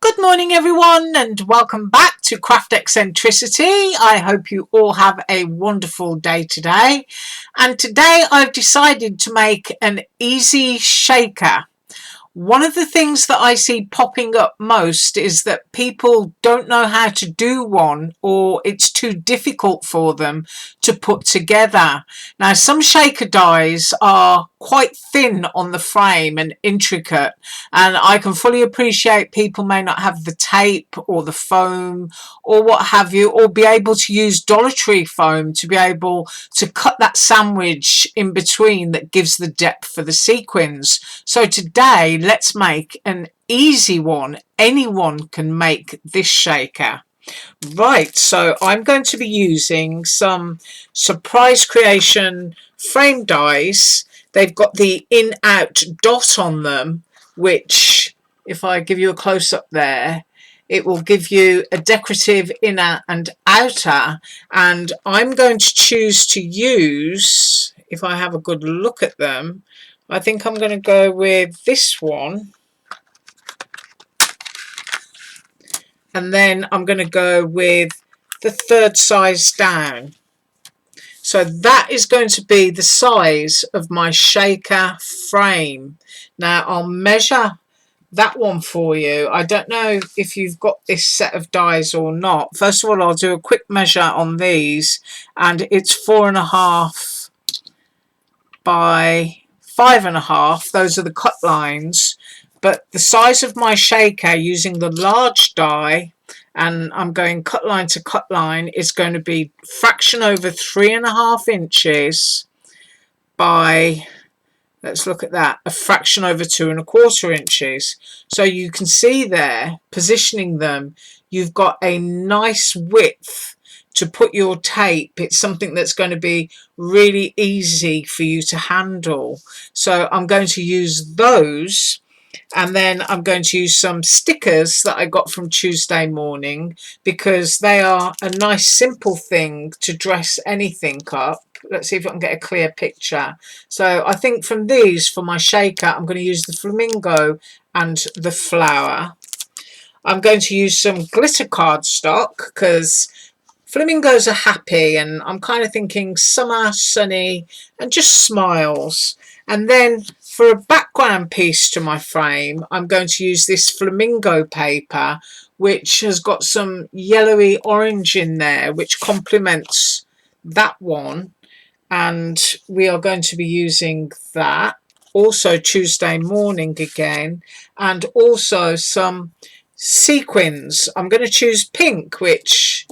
Good morning everyone and welcome back to Craft Eccentricity. I hope you all have a wonderful day today. And today I've decided to make an easy shaker. One of the things that I see popping up most is that people don't know how to do one, or it's too difficult for them to put together. Now, some shaker dies are quite thin on the frame and intricate, and I can fully appreciate people may not have the tape or the foam or what have you, or be able to use Dollar Tree foam to be able to cut that sandwich in between that gives the depth for the sequins. So today let's make an easy one. Anyone can make this shaker. Right, so I'm going to be using some Surprise Creation frame dies. They've got the in-out dot on them, which if I give you a close-up there, it will give you a decorative inner and outer, and I'm going to choose to use, if I have a good look at them, I think I'm going to go with this one, and then I'm going to go with the third size down. So that is going to be the size of my shaker frame. Now I'll measure that one for you. I don't know if you've got this set of dies or not. First of all, I'll do a quick measure on these, and it's 4.5 by 5.5. Those are the cut lines, but the size of my shaker using the large die, and I'm going cut line to cut line, is going to be fraction over 3.5 inches by, let's look at that, a fraction over 2.25 inches. So you can see there, positioning them, you've got a nice width to put your tape. It's something that's going to be really easy for you to handle. So I'm going to use those, and then I'm going to use some stickers that I got from Tuesday morning, because they are a nice simple thing to dress anything up. Let's see if I can get a clear picture. So I think from these, for my shaker, I'm going to use the flamingo and the flower. I'm going to use some glitter cardstock because flamingos are happy, and I'm kind of thinking summer, sunny, and just smiles. And then for a background piece to my frame, I'm going to use this flamingo paper, which has got some yellowy orange in there, which complements that one. And we are going to be using that. Also Tuesday morning again, and also some sequins. I'm going to choose pink, which,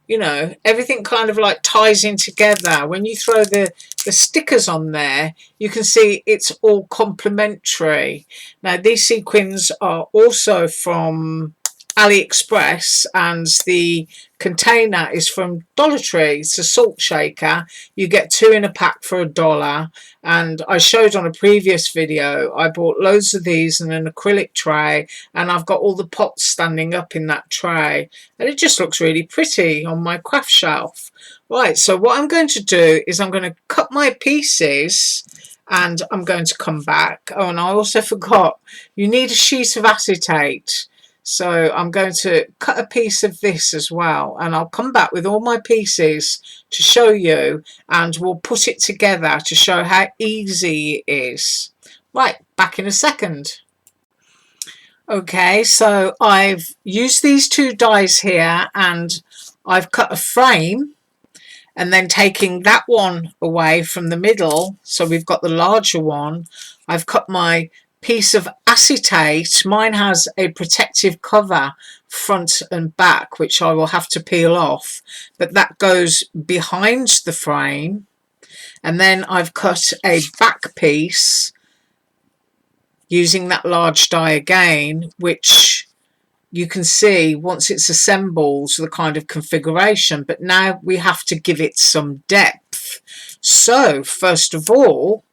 you know, everything kind of like ties in together. When you throw the stickers on there, you can see it's all complementary. Now these sequins are also from Aliexpress, and the container is from Dollar Tree. It's a salt shaker. You get 2 in a pack for $1, and I showed on a previous video I bought loads of these in an acrylic tray, and I've got all the pots standing up in that tray, and it just looks really pretty on my craft shelf. Right, so what I'm going to do is I'm going to cut my pieces, and I'm going to come back. Oh, and I also forgot, you need a sheet of acetate. So I'm going to cut a piece of this as well, and I'll come back with all my pieces to show you, and we'll put it together to show how easy it is. Right, back in a second. Okay, so I've used these 2 dies here, and I've cut a frame, and then taking that one away from the middle, so we've got the larger one, I've cut my piece of acetate. Mine has a protective cover front and back, which I will have to peel off, but that goes behind the frame. And then I've cut a back piece using that large die again, which you can see once it's assembled the kind of configuration, but now we have to give it some depth. So first of all,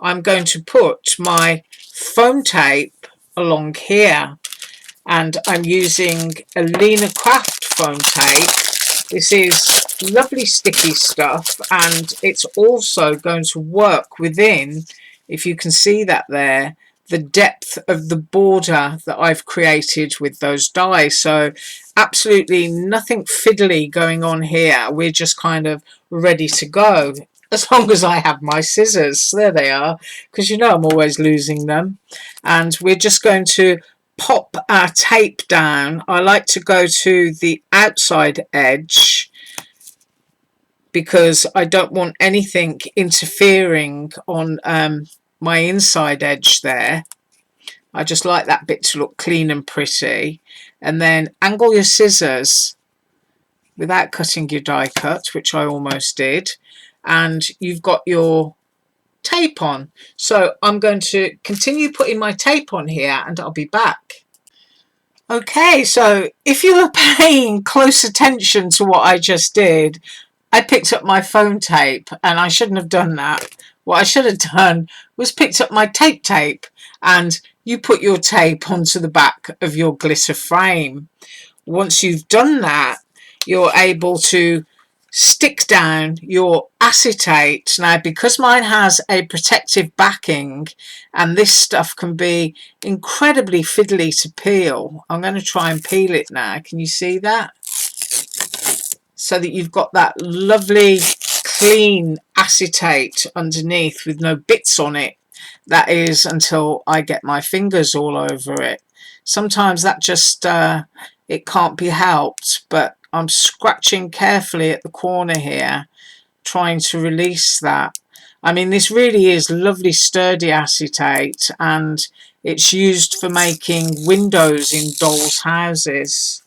I'm going to put my foam tape along here, and I'm using a Lena Craft foam tape. This is lovely sticky stuff, and it's also going to work within, if you can see that there, the depth of the border that I've created with those dies. So absolutely nothing fiddly going on here. We're just kind of ready to go. As long as I have my scissors. There they are, because you know I'm always losing them. And we're just going to pop our tape down. I like to go to the outside edge because I don't want anything interfering on my inside edge there. I just like that bit to look clean and pretty. And then angle your scissors without cutting your die cut, which I almost did. And you've got your tape on. So I'm going to continue putting my tape on here and I'll be back. Okay, so if you were paying close attention to what I just did, I picked up my phone tape and I shouldn't have done that. What I should have done was picked up my tape and you put your tape onto the back of your glitter frame. Once you've done that, you're able to stick down your acetate. Now, because mine has a protective backing and this stuff can be incredibly fiddly to peel, I'm going to try and peel it now. Can you see that? So that you've got that lovely clean acetate underneath with no bits on it. That is until I get my fingers all over it. Sometimes that just it can't be helped, but I'm scratching carefully at the corner here, trying to release that. I mean, this really is lovely sturdy acetate and it's used for making windows in dolls' houses.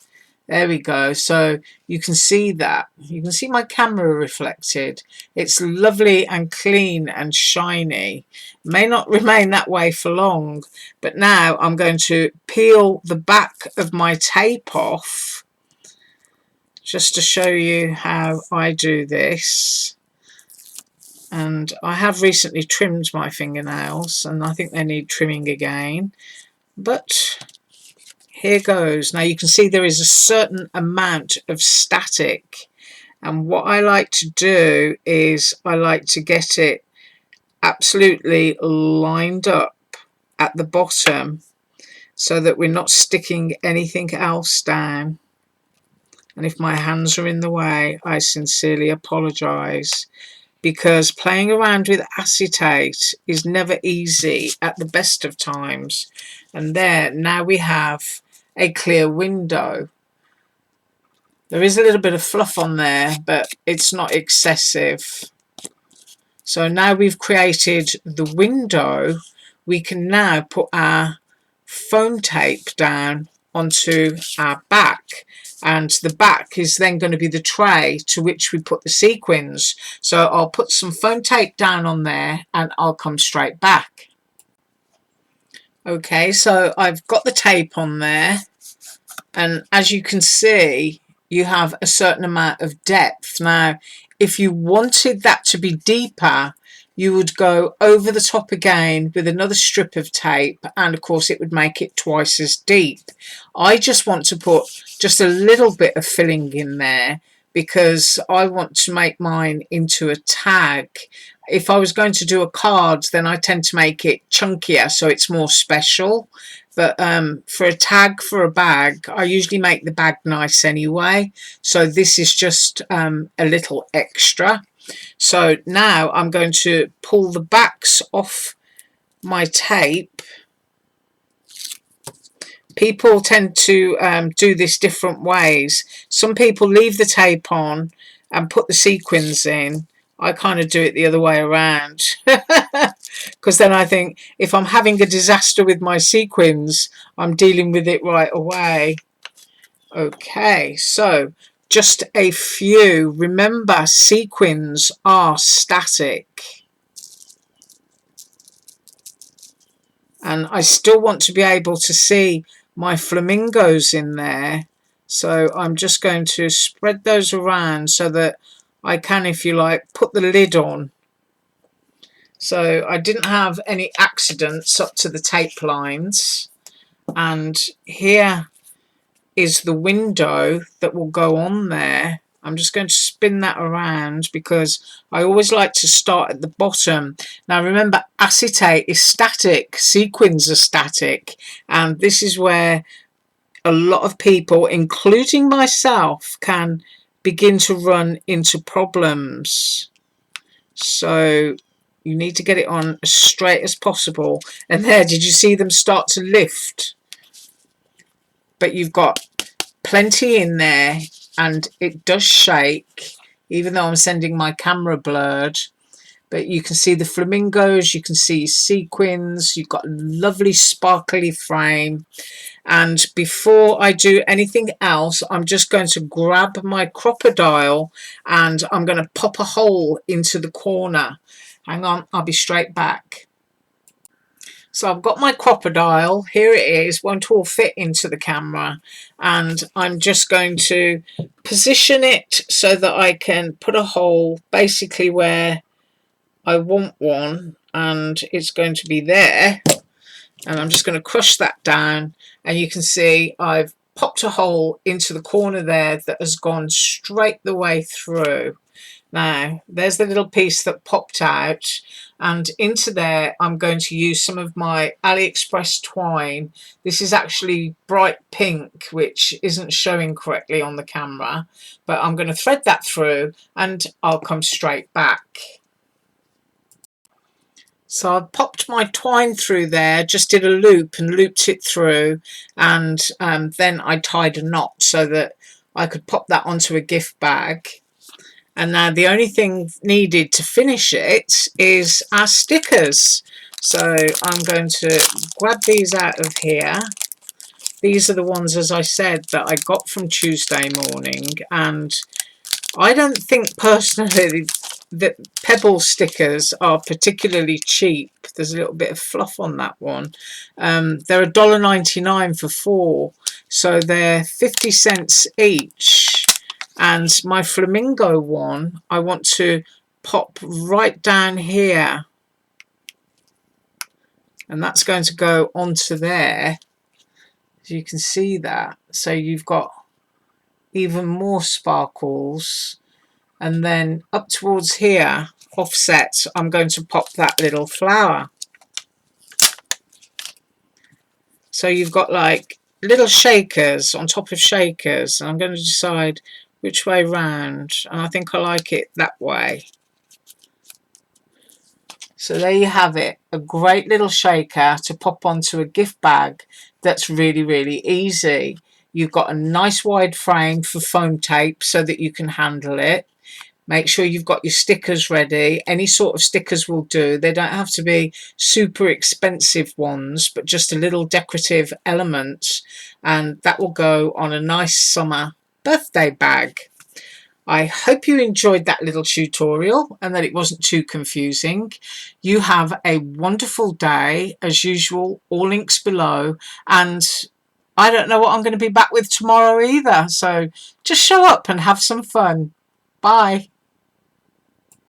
There we go. So you can see that. You can see my camera reflected. It's lovely and clean and shiny. May not remain that way for long, but now I'm going to peel the back of my tape off just to show you how I do this. And I have recently trimmed my fingernails and I think they need trimming again, but here goes. Now you can see there is a certain amount of static, and what I like to do is I like to get it absolutely lined up at the bottom so that we're not sticking anything else down. And if my hands are in the way, I sincerely apologise, because playing around with acetate is never easy at the best of times. And there, now we have a clear window. There is a little bit of fluff on there, but it's not excessive. So now we've created the window, we can now put our foam tape down onto our back, and the back is then going to be the tray to which we put the sequins. So I'll put some foam tape down on there and I'll come straight back. Okay, so I've got the tape on there, and as you can see, you have a certain amount of depth. Now, if you wanted that to be deeper, you would go over the top again with another strip of tape, and of course it would make it twice as deep. I just want to put just a little bit of filling in there because I want to make mine into a tag. If I was going to do a card, then I tend to make it chunkier so it's more special. But for a tag for a bag, I usually make the bag nice anyway. So this is just a little extra. So now I'm going to pull the backs off my tape. People tend to do this different ways. Some people leave the tape on and put the sequins in. I kind of do it the other way around. Because then I think if I'm having a disaster with my sequins, I'm dealing with it right away. Okay, so just a few. Remember, sequins are static. And I still want to be able to see my flamingos in there. So I'm just going to spread those around so that I can, if you like, put the lid on. So I didn't have any accidents up to the tape lines. And here is the window that will go on there. I'm just going to spin that around because I always like to start at the bottom. Now remember, acetate is static, sequins are static, and this is where a lot of people, including myself, can begin to run into problems. So you need to get it on as straight as possible. And there, did you see them start to lift? But you've got plenty in there, and it does shake, even though I'm sending my camera blurred. But you can see the flamingos, you can see sequins, you've got a lovely sparkly frame. And before I do anything else, I'm just going to grab my crocodile and I'm going to pop a hole into the corner. Hang on, I'll be straight back. So I've got my crocodile, here it is, won't all fit into the camera, and I'm just going to position it so that I can put a hole basically where I want one, and it's going to be there, and I'm just going to crush that down, and you can see I've popped a hole into the corner there that has gone straight the way through. Now there's the little piece that popped out, and into there I'm going to use some of my Aliexpress twine. This is actually bright pink, which isn't showing correctly on the camera, but I'm going to thread that through and I'll come straight back. So I've popped my twine through there, just did a loop and looped it through, and then I tied a knot so that I could pop that onto a gift bag. And now the only thing needed to finish it is our stickers. So I'm going to grab these out of here. These are the ones, as I said, that I got from Tuesday morning, and I don't think personally that Pebble stickers are particularly cheap. There's a little bit of fluff on that one. They're $1.99 for 4, so they're 50 cents each. And my flamingo one, I want to pop right down here, and that's going to go onto there. So you can see that. So you've got even more sparkles, and then up towards here, offset, I'm going to pop that little flower. So you've got like little shakers on top of shakers, and I'm going to decide which way round, and I think I like it that way. So there you have it, a great little shaker to pop onto a gift bag that's really, really easy. You've got a nice wide frame for foam tape so that you can handle it. Make sure you've got your stickers ready. Any sort of stickers will do. They don't have to be super expensive ones, but just a little decorative element, and that will go on a nice summer birthday bag. I hope you enjoyed that little tutorial and that it wasn't too confusing. You have a wonderful day. As usual, all links below, and I don't know what I'm going to be back with tomorrow either, so just show up and have some fun. Bye.